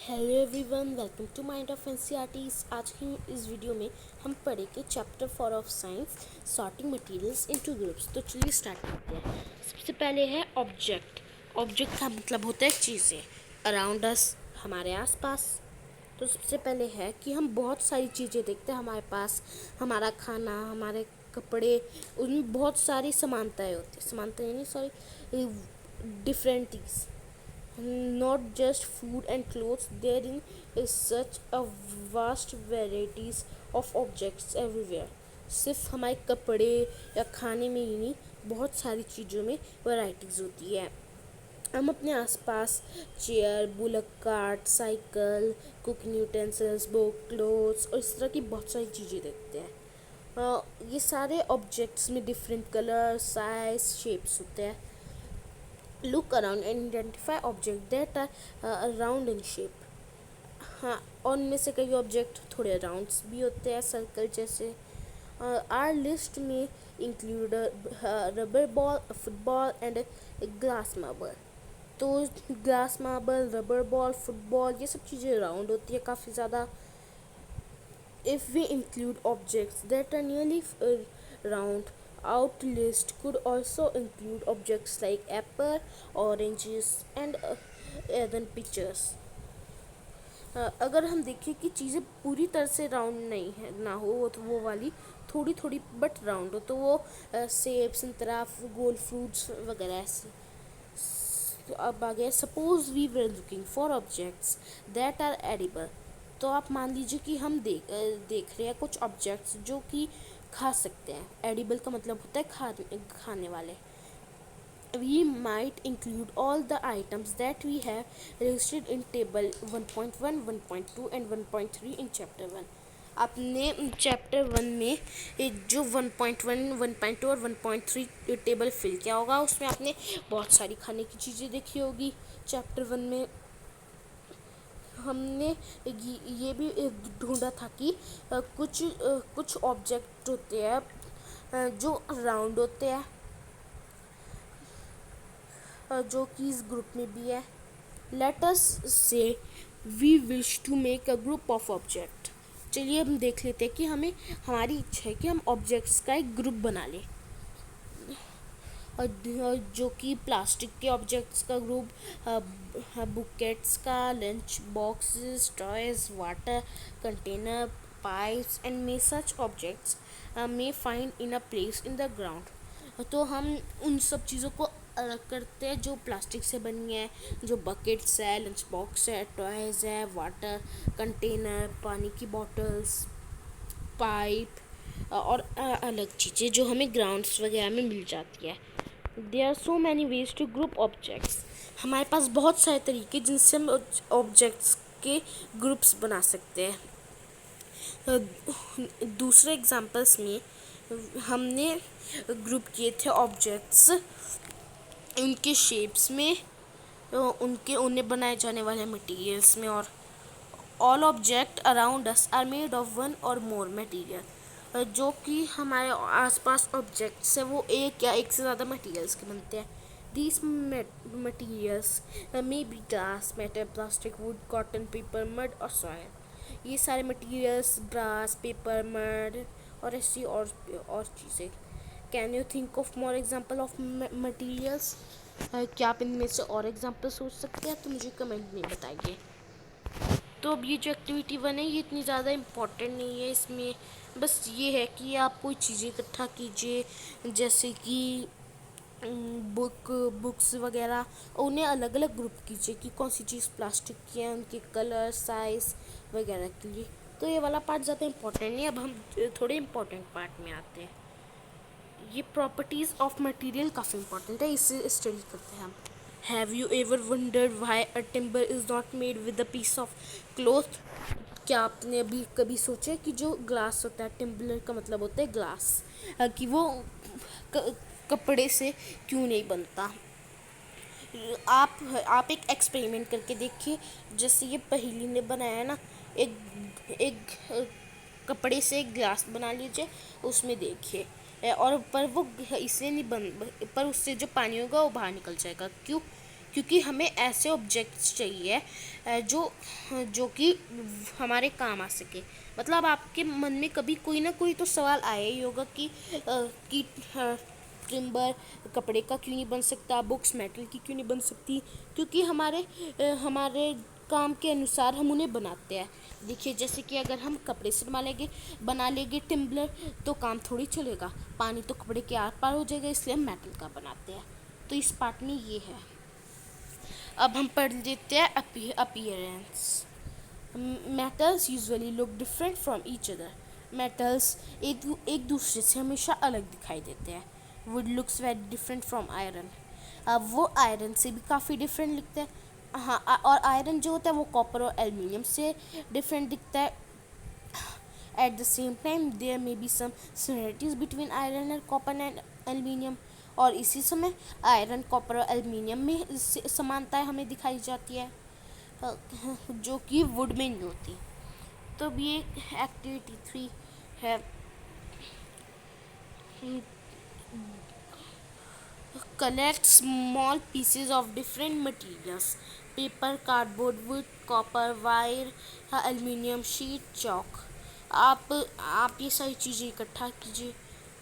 Hello everyone, welcome to mind of NCERTs. आज की इस वीडियो में हम पढ़ेंगे chapter 4 of science, sorting materials into groups. तो चलिए स्टार्ट करते हैं। सबसे पहले है ऑब्जेक्ट। ऑब्जेक्ट का मतलब होता है चीज़ें, अराउंड अस, हमारे आसपास। तो सबसे पहले है कि हम बहुत सारी चीज़ें देखते हैं हमारे पास, हमारा खाना, हमारे कपड़े, उनमें बहुत सारी समानताएं होती हैं। समानताएं नहीं, sorry, different things, not just food and clothes. Therein is such a vast varieties of objects everywhere. सिर्फ हमारे कपड़े या खाने में ही नहीं, बहुत सारी चीज़ों में वैरायटीज़ होती है। हम अपने आसपास chair, bullock cart, cycle, cooking utensils, book, clothes और इस तरह की बहुत सारी चीज़ें देखते हैं। ये सारे ऑब्जेक्ट्स में डिफरेंट कलर, साइज, शेप्स होते हैं। Look around and identify object that are round in shape. हाँ, और उनमें से कई ऑब्जेक्ट थोड़े राउंड्स भी होते हैं, सर्कल जैसे। आर लिस्ट में include rubber ball, football and glass marble. तो glass marble, rubber ball, football, ये सब चीज़ें राउंड होती है काफ़ी ज़्यादा। If we include objects that are nearly round, out list could also include objects like apple, oranges and even pictures. अगर हम देखें कि चीज़ें पूरी तरह से राउंड नहीं है ना हो, वो तो वो वाली थोड़ी थोड़ी बट राउंड हो, तो वो सेब, संतरा, गोल फ्रूट्स वगैरह ऐसे। तो अब आ गया, suppose we were looking for objects that are edible. तो आप मान लीजिए कि हम देख रहे हैं कुछ ऑब्जेक्ट्स जो कि खा सकते हैं। एडिबल का मतलब होता है खाने वाले। We might include all the items that we have listed in table 1.1, 1.2 and 1.3 in chapter 1. आपने चैप्टर 1 में जो 1.1, 1.2 और 1.3 टेबल फिल किया होगा, उसमें आपने बहुत सारी खाने की चीज़ें देखी होगी। चैप्टर 1 में हमने ये भी ढूंढा था कि कुछ ऑब्जेक्ट होते हैं जो राउंड होते हैं, जो कि इस ग्रुप में भी है। Let us say we wish to make a group of object. चलिए हम देख लेते हैं कि हमारी इच्छा है कि हम ऑब्जेक्ट्स का एक ग्रुप बना लें। जो कि प्लास्टिक के ऑब्जेक्ट्स का ग्रुप, बुकेट्स का, lunch boxes, toys, water container, pipes and may such objects may find in a place in the ground. तो हम उन सब चीज़ों को अलग करते हैं जो प्लास्टिक से बनी है, जो बकेट्स है, लंच बॉक्स है, टॉयज़ है, वाटर कंटेनर, पानी की बॉटल्स, पाइप और अलग चीज़ें जो हमें ग्राउंड्स वगैरह में मिल जाती है। There are so many ways to group objects. हमारे पास बहुत सारे तरीके जिनसे हम ऑब्जेक्ट्स के ग्रुप्स बना सकते हैं। दूसरे एग्जांपल्स में हमने ग्रुप किए थे ऑब्जेक्ट्स उनके शेप्स में, उन्हें बनाए जाने वाले मटेरियल्स में। और all object around us are made of one or more material. जो कि हमारे आसपास ऑब्जेक्ट्स है वो एक या एक से ज़्यादा मटेरियल्स के बनते हैं। These materials may be glass, metal, plastic, would, cotton, paper, mud और सॉयल। ये सारे मटेरियल्स ग्लास, पेपर, मड और ऐसी और चीज़ें। Can you think of more example of materials? क्या आप इनमें से और एग्जाम्पल सोच सकते हैं? तो मुझे कमेंट में बताइए। तो अब ये जो एक्टिविटी 1 है ये इतनी ज़्यादा इम्पोर्टेंट नहीं है। इसमें बस ये है कि आप कोई चीज़ें इकट्ठा कीजिए, जैसे कि बुक्स वगैरह, और उन्हें अलग अलग ग्रुप कीजिए कि कौन सी चीज़ प्लास्टिक की है, उनके कलर, साइज़ वगैरह के लिए। तो ये वाला पार्ट ज़्यादा इम्पोर्टेंट नहीं है। अब हम थोड़े इम्पोर्टेंट पार्ट में आते हैं। ये प्रॉपर्टीज़ ऑफ मटेरियल काफ़ी इंपॉर्टेंट है, इससे स्टडी करते हैं हम। Have you ever wondered why a timber is not made with a piece of cloth? क्या आपने अभी कभी सोचा कि जो ग्लास होता है, टिम्बलर का मतलब होता है ग्लास, कि वो कपड़े से क्यों नहीं बनता? आप एक एक्सपेरिमेंट करके देखिए। जैसे ये पहेली ने बनाया है ना, एक एक कपड़े से एक ग्लास बना लीजिए, उसमें देखिए, और पर वो इसलिए नहीं बन पर उससे जो पानी होगा वो बाहर निकल जाएगा। क्यों? क्योंकि हमें ऐसे ऑब्जेक्ट्स चाहिए जो जो कि हमारे काम आ सके। मतलब आपके मन में कभी कोई ना कोई तो सवाल आया ही होगा कि टिम्बर कपड़े का क्यों नहीं बन सकता, बुक्स मेटल की क्यों नहीं बन सकती, क्योंकि हमारे काम के अनुसार हम उन्हें बनाते हैं। देखिए, जैसे कि अगर हम कपड़े से बना लेंगे टिम्बलर, तो काम थोड़ी चलेगा, पानी तो कपड़े के आर पार हो जाएगा, इसलिए हम मेटल का बनाते हैं। तो इस पार्ट में ये है। अब हम पढ़ लेते हैं appearance. Metals usually look different from each other. Metals एक दूसरे से हमेशा अलग दिखाई देते हैं। Would looks very different from iron. अब वो आयरन से भी काफ़ी डिफरेंट दिखता है। हाँ, और आयरन जो होता है वो कॉपर और एल्युमिनियम से डिफरेंट दिखता है। At the same time there may be some similarities between iron and copper and aluminium. और इसी समय आयरन, कॉपर और एल्युमिनियम में समानताएं हमें दिखाई जाती है, जो कि वुड में नहीं होती। तो ये एक्टिविटी 3 है। Collect small pieces of different materials: paper, cardboard, wood, copper, wire, aluminium sheet, chalk. आप ये सारी चीज़ें इकट्ठा कीजिए।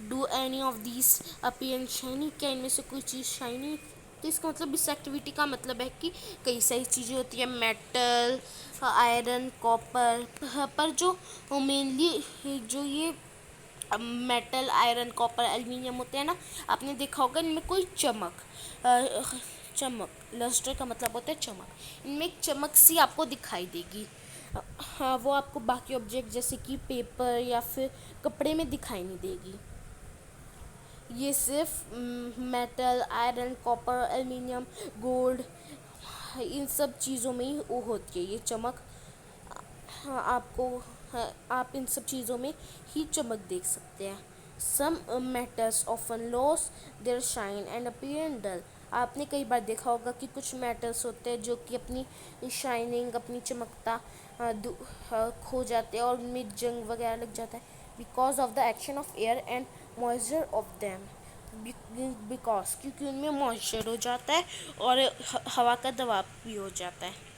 Do any of this appear shiny? क्या इनमें से कोई चीज़ शाइनी? तो इसका मतलब, इस एक्टिविटी का मतलब है कि कई सारी चीज़ें होती है, मेटल, आयरन, कॉपर, पर जो मेनली जो ये मेटल, आयरन, कॉपर, एल्युमिनियम होते हैं ना, आपने देखा होगा इनमें कोई चमक, लस्टर का मतलब होता है चमक, इनमें एक चमक सी आपको दिखाई देगी। हाँ, वो आपको बाकी ऑब्जेक्ट जैसे कि पेपर या फिर कपड़े में दिखाई नहीं देगी। ये सिर्फ metal, iron, copper, aluminium, gold, इन सब चीज़ों में ही वो होती है ये चमक। हाँ, आप इन सब चीज़ों में ही चमक देख सकते हैं। Some metals often lose their shine and appear dull. आपने कई बार देखा होगा कि कुछ मेटल्स होते हैं जो कि अपनी शाइनिंग, अपनी चमकता खो जाते हैं और उनमें जंग वगैरह लग जाता है, because of the action of air and moisture of them. Because क्योंकि उनमें मॉइस्चर हो जाता है और हवा का दबाव भी हो जाता है।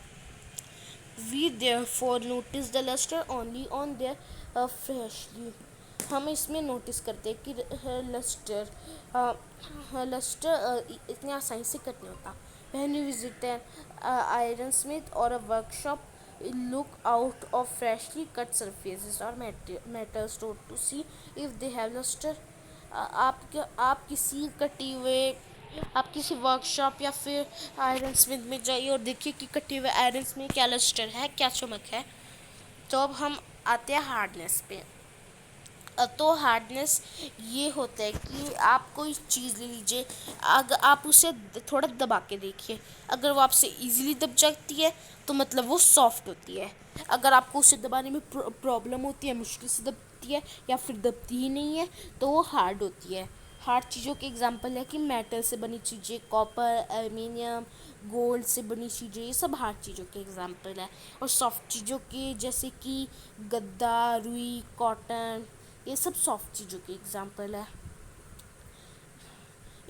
We therefore notice the luster only on their freshly। हम इसमें नोटिस करते हैं कि लस्टर इतनी आसानी से कट नहीं होता। When you visit an iron smith or a workshop, look out of freshly cut surfaces or metal store to see if they have luster। आप किसी कटी हुए आप किसी वर्कशॉप या फिर आयरन स्मिथ में जाइए और देखिए कि कटे हुए आयरन में क्या लस्टर है, क्या चमक है। तो अब हम आते हैं हार्डनेस पे। तो हार्डनेस ये होता है कि आप कोई चीज़ ले लीजिए, अगर आप उसे थोड़ा दबा के देखिए, अगर वो आपसे इजीली दब जाती है तो मतलब वो सॉफ्ट होती है। अगर आपको उसे दबाने में प्रॉब्लम होती है, मुश्किल से दबती है या फिर दबती ही नहीं है, तो वो हार्ड होती है। हार्ड चीज़ों के एग्जांपल है कि मेटल से बनी चीज़ें, कॉपर, एल्युमिनियम, गोल्ड से बनी चीज़ें, ये सब हार्ड चीज़ों के एग्जांपल है। और सॉफ्ट चीज़ों के जैसे कि गद्दा, रुई, कॉटन, ये सब सॉफ्ट चीज़ों के एग्जांपल है।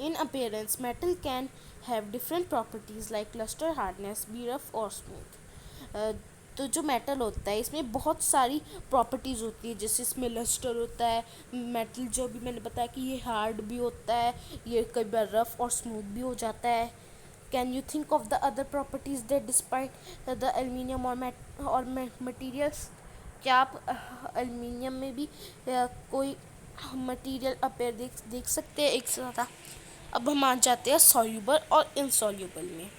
In appearance metal can have different properties like lustre, hardness, be rough or smooth. तो जो मेटल होता है इसमें बहुत सारी प्रॉपर्टीज़ होती है, जैसे इसमें लस्टर होता है। मेटल जो भी मैंने बताया कि ये हार्ड भी होता है, ये कई बार रफ और स्मूथ भी हो जाता है। Can you think of the other properties that despite the aluminium और मटीरियल्स? क्या आप एल्युमिनियम में भी कोई मटेरियल अपेयर देख सकते हैं एक से ज़्यादा? अब हम आ जाते हैं सॉल्यूबल और इनसॉल्यूबल में।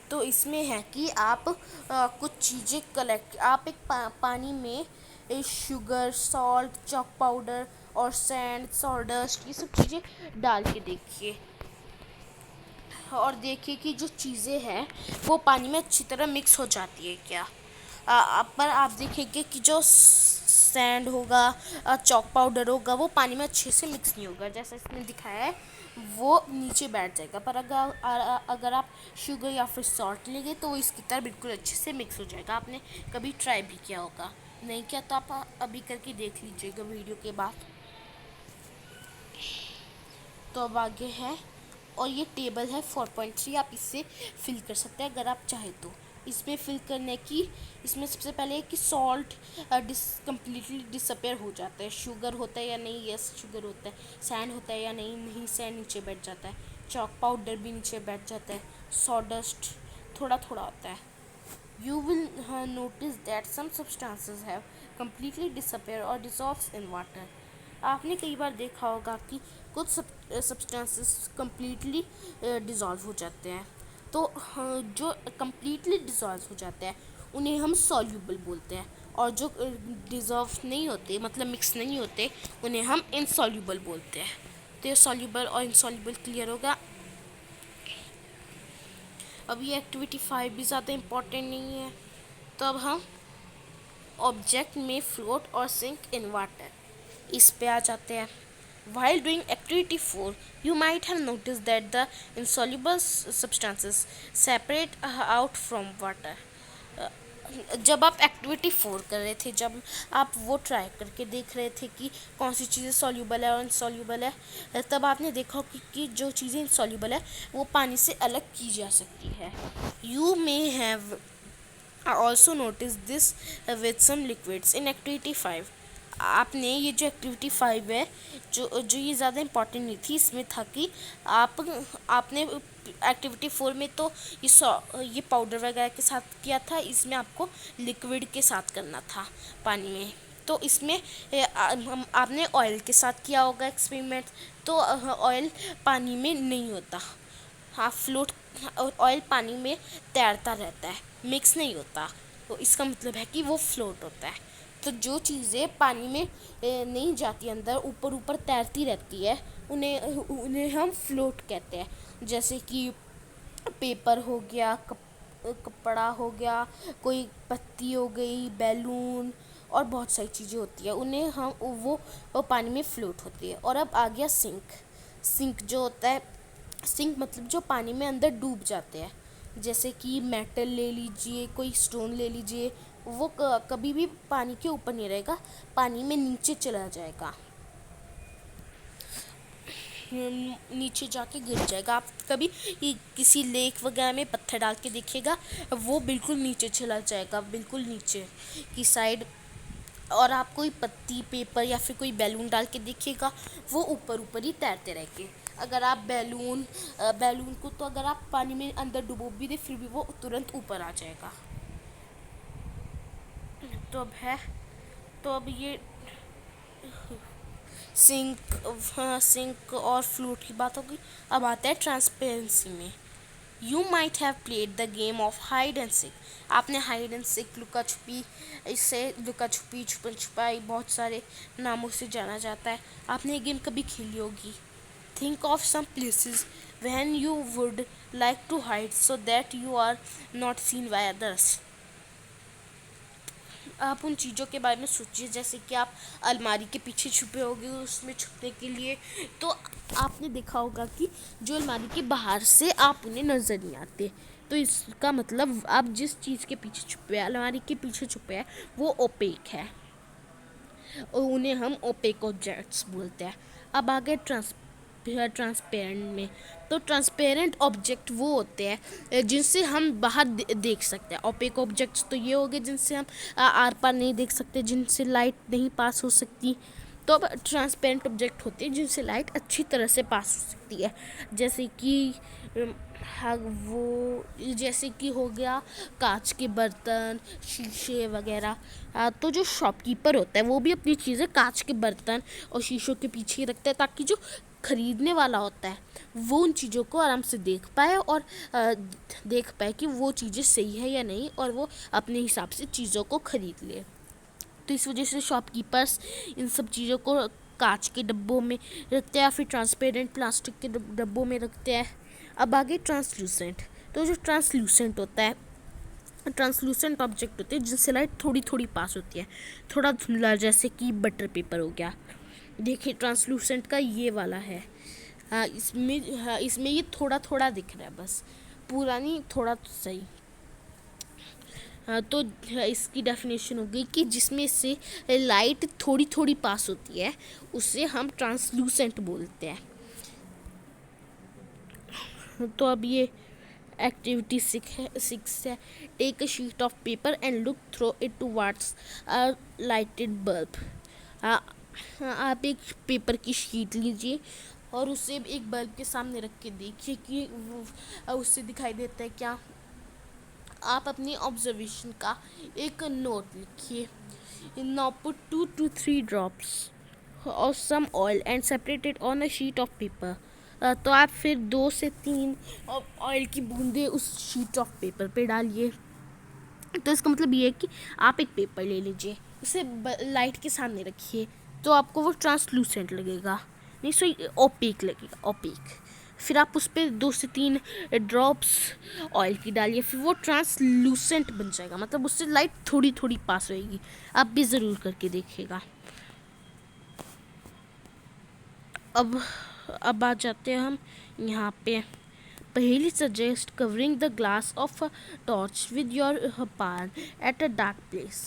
तो इसमें है कि आप कुछ चीज़ें आप एक पानी में शुगर, सॉल्ट, चॉक पाउडर और सैंड, सॉल्डस्ट, ये सब चीज़ें डाल के देखिए और देखिए कि जो चीज़ें हैं वो पानी में अच्छी तरह मिक्स हो जाती है क्या। पर आप देखेंगे कि जो सैंड होगा, चॉक पाउडर होगा, वो पानी में अच्छे से मिक्स नहीं होगा, जैसा इसमें दिखाया है वो नीचे बैठ जाएगा। पर अगर आप शुगर या फिर सॉल्ट लेंगे तो वो इसकी तरह बिल्कुल अच्छे से मिक्स हो जाएगा। आपने कभी ट्राई भी किया होगा, नहीं किया तो आप अभी करके देख लीजिएगा वीडियो के बाद। तो अब आगे है और ये टेबल है 4.3, आप इससे फिल कर सकते हैं अगर आप चाहे तो। इसमें फिल करने की, इसमें सबसे पहले कि सॉल्ट कम्प्लीटली डिसअपेयर हो जाता है। शुगर होता है या नहीं, यस शुगर होता है। सैंड होता है या नहीं, नहीं सैंड नीचे बैठ जाता है। चॉक पाउडर भी नीचे बैठ जाता है। सॉडस्ट थोड़ा थोड़ा होता है। You will notice that some substances have completely disappear or dissolves in water. आपने कई बार देखा होगा कि कुछ सब्सटेंसेस कम्प्लीटली डिज़ोल्व हो जाते हैं। तो जो कम्प्लीटली डिज़ोल्व हो जाते हैं उन्हें हम सॉल्यूबल बोलते हैं, और जो डिज़ोल्व नहीं होते मतलब मिक्स नहीं होते उन्हें हम इनसॉल्यूबल बोलते हैं। तो ये सॉल्यूबल और इनसॉल्यूबल क्लियर होगा। अब ये एक्टिविटी 5 भी ज़्यादा इम्पोर्टेंट नहीं है। तो अब हम ऑब्जेक्ट में फ्लोट और सिंक इन वाटर, इस पे आ जाते हैं। While doing activity 4, you might have noticed that the insoluble substances separate out from water. जब आप एक्टिविटी 4 कर रहे थे, जब आप वो ट्राई करके देख रहे थे कि कौन सी चीज़ें सॉल्यूबल है और इनसॉल्यूबल है, तब आपने देखा कि जो चीज़ें इनसॉल्यूबल है वो पानी से अलग की जा सकती है। You may have also notice this with some liquids in activity 5। आपने ये जो एक्टिविटी 5 है, जो ये ज़्यादा इम्पॉर्टेंट नहीं थी, इसमें था कि आपने एक्टिविटी 4 में तो ये पाउडर वगैरह के साथ किया था, इसमें आपको लिक्विड के साथ करना था पानी में। तो इसमें आपने ऑयल के साथ किया होगा एक्सपेरिमेंट, तो ऑयल पानी में नहीं होता। हाँ, फ्लोट ऑयल पानी में तैरता रहता है, मिक्स नहीं होता। तो इसका मतलब है कि वो फ्लोट होता है। तो जो चीज़ें पानी में नहीं जाती अंदर, ऊपर ऊपर तैरती रहती है, उन्हें हम फ्लोट कहते हैं। जैसे कि पेपर हो गया, कपड़ा हो गया, कोई पत्ती हो गई, बैलून और बहुत सारी चीज़ें होती है, उन्हें हम वो पानी में फ्लोट होती है। और अब आ गया सिंक। सिंक जो होता है, सिंक मतलब जो पानी में अंदर डूब जाते हैं। जैसे कि मेटल ले लीजिए, कोई स्टोन ले लीजिए, वो कभी भी पानी के ऊपर नहीं रहेगा, पानी में नीचे चला जाएगा, नीचे जाके गिर जाएगा। आप कभी किसी लेक वगैरह में पत्थर डाल के देखिएगा, वो बिल्कुल नीचे चला जाएगा, बिल्कुल नीचे की साइड। और आप कोई पत्ती, पेपर या फिर कोई बैलून डाल के देखिएगा, वो ऊपर ऊपर ही तैरते रहेंगे। अगर आप बैलून को तो अगर आप पानी में अंदर डुबो भी दे, फिर भी वो तुरंत ऊपर आ जाएगा। तो अब ये सिंक और फ्लूट की बात होगी। अब आता है ट्रांसपेरेंसी में। You might have played the game of hide and seek. आपने हाइड एंड सिक, लुका छुपी, इससे लुका छुपी, छुपन छुपाई, बहुत सारे नामों से जाना जाता है, आपने ये गेम कभी खेली होगी। Think of some places when you would like to hide so that you are not seen by others. आप उन चीज़ों के बारे में सोचिए, जैसे कि आप अलमारी के पीछे छुपे होगे उसमें छुपने के लिए। तो आपने देखा होगा कि जो अलमारी के बाहर से आप उन्हें नज़र नहीं आते, तो इसका मतलब आप जिस चीज़ के पीछे छुपे हैं, अलमारी के पीछे छुपे हैं, वो ओपेक है, और उन्हें हम ओपेक ऑब्जेक्ट्स बोलते हैं। अब आगे ट्रांसपेरेंट में, तो ट्रांसपेरेंट ऑब्जेक्ट वो होते हैं जिनसे हम बाहर देख सकते हैं। ओपेक ऑब्जेक्ट्स तो ये हो गए जिनसे हम आर पार नहीं देख सकते, जिनसे लाइट नहीं पास हो सकती। तो अब ट्रांसपेरेंट ऑब्जेक्ट होते हैं जिनसे लाइट अच्छी तरह से पास हो सकती है, जैसे कि जैसे कि हो गया कांच के बर्तन, शीशे वगैरह। तो जो शॉपकीपर होता है वो भी अपनी चीज़ें कांच के बर्तन और शीशों के पीछे ही रखता है, ताकि जो खरीदने वाला होता है वो उन चीज़ों को आराम से देख पाए और देख पाए कि वो चीज़ें सही है या नहीं, और वो अपने हिसाब से चीज़ों को खरीद ले। तो इस वजह से शॉपकीपर्स इन सब चीज़ों को कांच के डब्बों में रखते हैं या फिर ट्रांसपेरेंट प्लास्टिक के डब्बों में रखते हैं। अब आगे ट्रांसल्यूसेंट। तो जो ट्रांसल्यूसेंट होता है, ट्रांसल्यूसेंट ऑब्जेक्ट होते हैं जिनसे लाइट थोड़ी थोड़ी पास होती है, थोड़ा धुंधला, जैसे कि बटर पेपर हो गया। देखिए ट्रांसल्यूसेंट का ये वाला है, इसमें ये थोड़ा थोड़ा दिख रहा है, बस पूरा नहीं, थोड़ा तो सही। तो इसकी डेफिनेशन हो गई कि जिसमें से लाइट थोड़ी थोड़ी पास होती है, उसे हम ट्रांसल्यूसेंट बोलते हैं। तो अब ये एक्टिविटी 6 है। Take a sheet of paper and look through it towards a lighted bulb. आप एक पेपर की शीट लीजिए और उसे एक बल्ब के सामने रख के देखिए कि उससे दिखाई देता है क्या। आप अपनी ऑब्जर्वेशन का एक नोट लिखिए। Now put 2 to 3 drops of some oil and separate it on a sheet of paper। तो आप फिर 2 से 3 ऑयल की बूंदें उस शीट ऑफ पेपर पे डालिए। तो इसका मतलब ये है कि आप एक पेपर ले लीजिए, उसे लाइट के सामने रखिए, तो आपको वो ट्रांसलूसेंट लगेगा, नहीं सो ओपेक लगेगा, ओपेक। फिर आप उस पर 2 से 3 ड्रॉप्स ऑयल की डालिए, फिर वो ट्रांसलूसेंट बन जाएगा, मतलब उससे लाइट थोड़ी थोड़ी पास होएगी। आप भी ज़रूर करके देखिएगा। अब आ जाते हैं हम यहाँ पे। पहली suggest covering the glass of a torch with your पान एट अ डार्क प्लेस।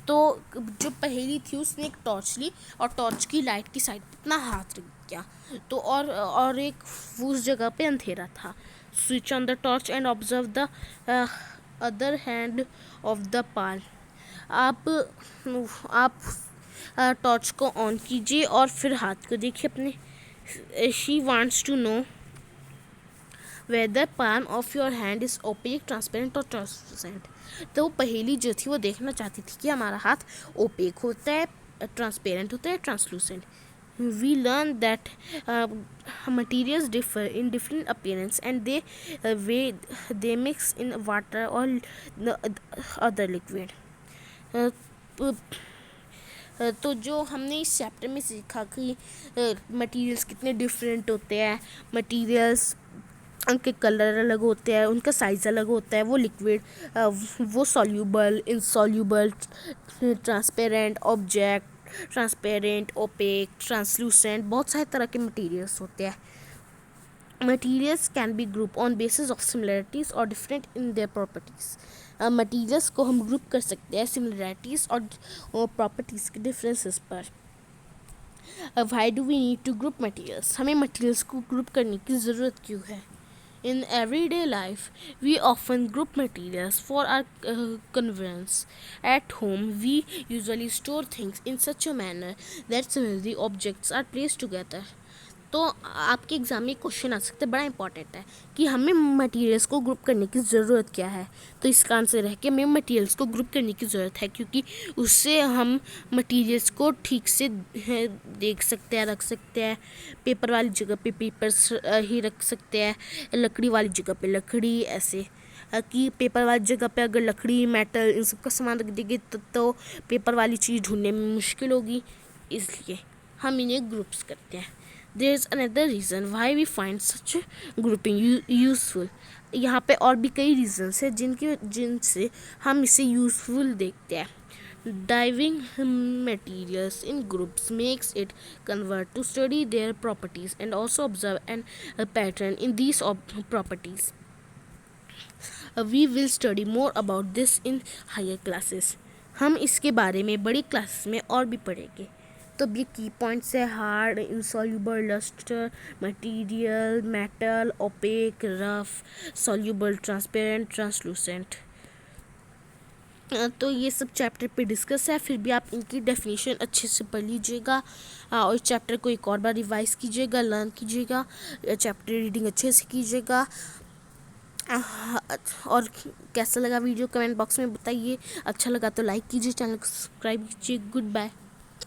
तो जो पहेली थी उसने एक टॉर्च ली और टॉर्च की लाइट की साइड पे अपना हाथ रख दिया, तो और एक उस जगह पे अंधेरा था। Switch on the torch and observe the other hand of the पान। आप टॉर्च को ऑन कीजिए और फिर हाथ को देखिए अपने। She wants to know whether palm of your hand is opaque, transparent or translucent. तो पहेली जो थी वो देखना चाहती थी कि हमारा हाथ ओपेक होता है, ट्रांसपेरेंट होता है, translucent. We learn that materials differ in different appearance and they way they mix in water or the other liquid। तो जो हमने इस चैप्टर में सीखा कि मटेरियल्स कितने डिफरेंट होते हैं, मटेरियल्स उनके कलर अलग होते हैं, उनका साइज़ अलग होता है, वो लिक्विड, वो soluble, insoluble, transparent, object, transparent, opaque, translucent, बहुत सारे तरह के मटेरियल्स होते हैं। Materials can be group on basis of similarities और different in their properties. Materials को हम ग्रुप कर सकते हैं सिमिलरिटीज़ और प्रॉपर्टीज़ के डिफरेंसेस पर। Why do we need to group materials? हमें मटीरियल्स को ग्रुप करने की ज़रूरत क्यों है? In everyday life, we often group materials for our convenience. At home, we usually store things in such a manner that similar objects are placed together. तो आपके exam में क्वेश्चन आ सकता है, बड़ा इंपॉर्टेंट है कि हमें मटेरियल्स को ग्रुप करने की ज़रूरत क्या है। तो इसका आंसर है कि हमें मटेरियल्स को ग्रुप करने की ज़रूरत है, क्योंकि उससे हम मटेरियल्स को ठीक से देख सकते हैं, रख सकते हैं। पेपर वाली जगह पे पेपर्स ही रख सकते हैं, लकड़ी वाली जगह पे लकड़ी, ऐसे कि पेपर वाली जगह पे अगर लकड़ी, मेटल, इन सब का सामान रख देंगे तो पेपर वाली चीज़ ढूंढने में मुश्किल होगी, इसलिए हम इन्हें ग्रुप्स करते हैं। There is another reason why we find such grouping useful। यहाँ पे और भी कई रीजंस है जिनसे हम इसे यूज़फुल देखते हैं। Diving materials in groups makes it convert to study their properties and also observe a pattern in these properties। We will study more about this in higher classes। हम इसके बारे में बड़ी क्लासेस में और भी पढ़ेंगे। तो ये की पॉइंट्स है: hard, insoluble, lustre, material, metal, opaque, rough, soluble, transparent, translucent. तो ये सब चैप्टर पे डिस्कस है, फिर भी आप इनकी डेफिनेशन अच्छे से पढ़ लीजिएगा और चैप्टर को एक और बार रिवाइज कीजिएगा, लर्न कीजिएगा, चैप्टर रीडिंग अच्छे से कीजिएगा। और कैसा लगा वीडियो कमेंट बॉक्स में बताइए। अच्छा लगा तो लाइक कीजिए, चैनल को सब्सक्राइब कीजिए। Good bye.